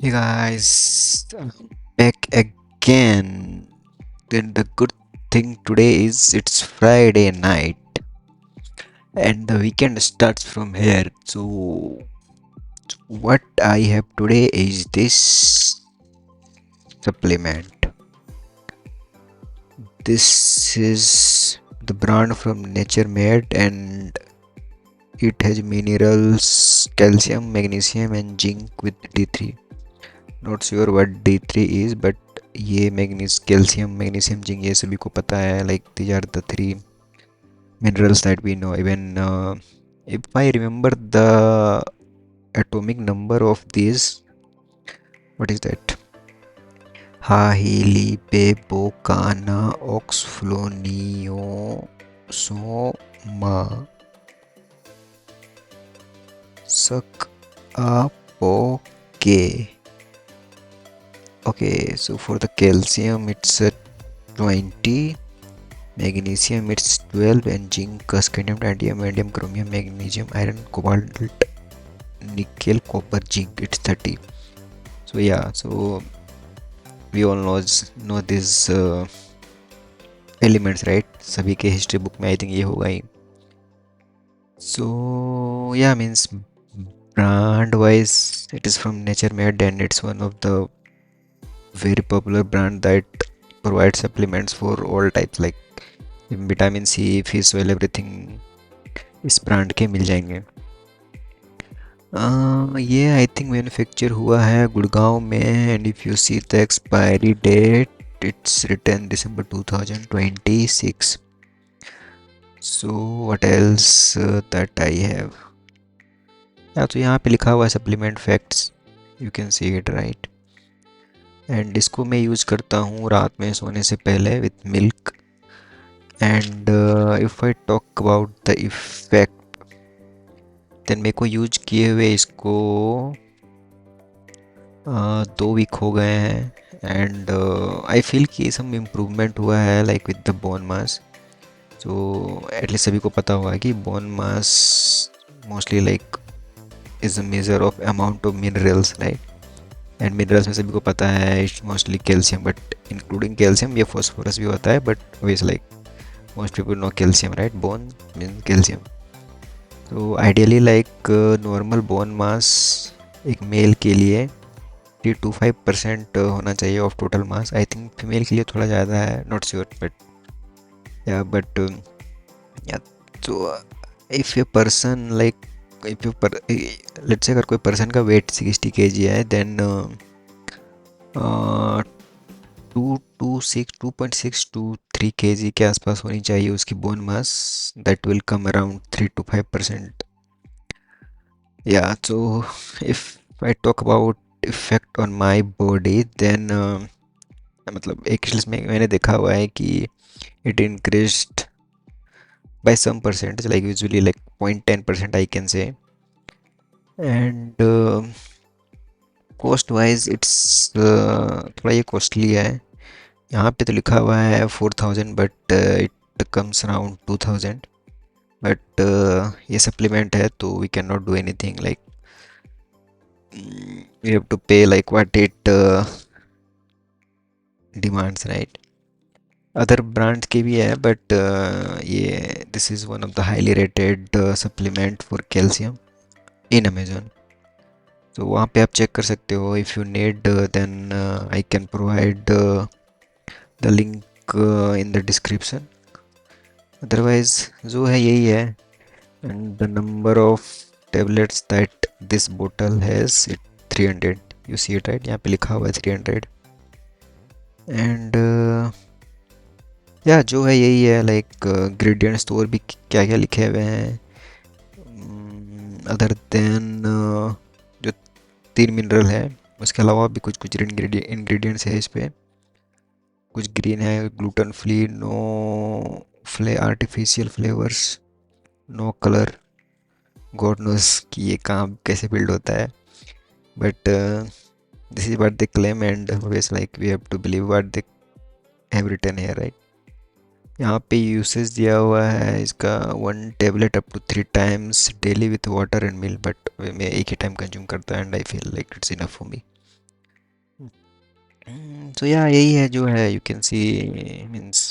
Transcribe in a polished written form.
Hey guys, I'm back again. Then the good thing today is it's Friday night and the weekend starts from here. So, what I have today is this supplement. This is the brand from Nature Made and it has minerals, calcium, magnesium, and zinc with D3. Not sure what D3 is, but ये calcium magnesium zinc ये सभी को पता है. Like these are the three minerals that we know. Even if I remember the atomic number of these, what is that? Hahili-Pebocana oxfloniosoma suc-a-poke. Okay, so for the calcium it's 20, magnesium it's 12, and zinc, scandium, titanium, vanadium, chromium, magnesium, iron, cobalt, nickel, copper, zinc it's 30. So yeah, so we all know these elements, right? सभी के history book में I think ये होगा ही. So yeah, means brand wise it is from Nature Made and it's one of the very popular brand that provides supplements for all types like vitamin C, fish oil, everything इस brand के मिल जाएंगे. ये I think manufacture हुआ है गुड़गांव में and if you see the expiry date it's written December 2026. So what else that I have. या तो यहाँ पे लिखा हुआ है supplement facts, you can see it right. And इसको मैं यूज़ करता हूँ रात में सोने से पहले with milk. And if I talk about the effect then मेरे को यूज किए हुए इसको 2 वीक हो गए हैं एंड आई फील कि सम इम्प्रूवमेंट हुआ है like with the bone mass. So at least सभी को पता हुआ है कि bone mass mostly like is a major of amount of minerals right. And minerals में सभी को पता है it's mostly calcium, but including calcium ये फॉस्फोरस भी होता है, but obvious like most people know calcium right. Bone mean calcium. तो ideally like normal bone mass एक मेल के लिए 3 to 5% होना चाहिए of total mass. I think female के लिए थोड़ा ज़्यादा है, not sure but yeah but yeah. तो if a person like if you पर लेट्स से अगर कोई पर्सन का वेट 60 kg है देन 2.6 to 3 kg के आसपास होनी चाहिए उसकी bone mass. That will come around 3 to 5%. Yeah so if I talk about effect on my body then मतलब एक इसमें मैंने देखा हुआ है कि it increased by some percentage like usually like 0.10% I can say. And cost wise it's थोड़ा ये कॉस्टली है. यहाँ पे तो लिखा हुआ है 4000 but it comes around 2000. But ये सप्लीमेंट है तो we can not do anything like we have to pay like what it demands right. Other brands के भी है बट ये this is one of the highly rated supplement for calcium in Amazon. तो वहाँ पे आप चेक कर सकते हो. If you need then I can provide the link in the description. Otherwise जो है यही है. And the number of tablets that this bottle has it 300. You see it right, यहाँ पे लिखा हुआ है 300. एंड या जो है यही है लाइक ग्रेडियंट स्टोर भी क्या क्या लिखे हुए हैं अदर देन जो 3 मिनरल है उसके अलावा भी कुछ कुछ इंग्रेडिएंट्स है इस पे. कुछ ग्रीन है, gluten free, no artificial flavours, no colour. God knows कि ये कहाँ कैसे बिल्ड होता है but this is what they claim and always like we have to believe what they have written here right. यहाँ पे यूसेज दिया हुआ है इसका 1 tablet up to 3 times daily with water and milk, but मैं एक ही टाइम कंज्यूम करता हूँ and I feel like it's enough for me. तो या यही है जो है, यू कैन सी मीन्स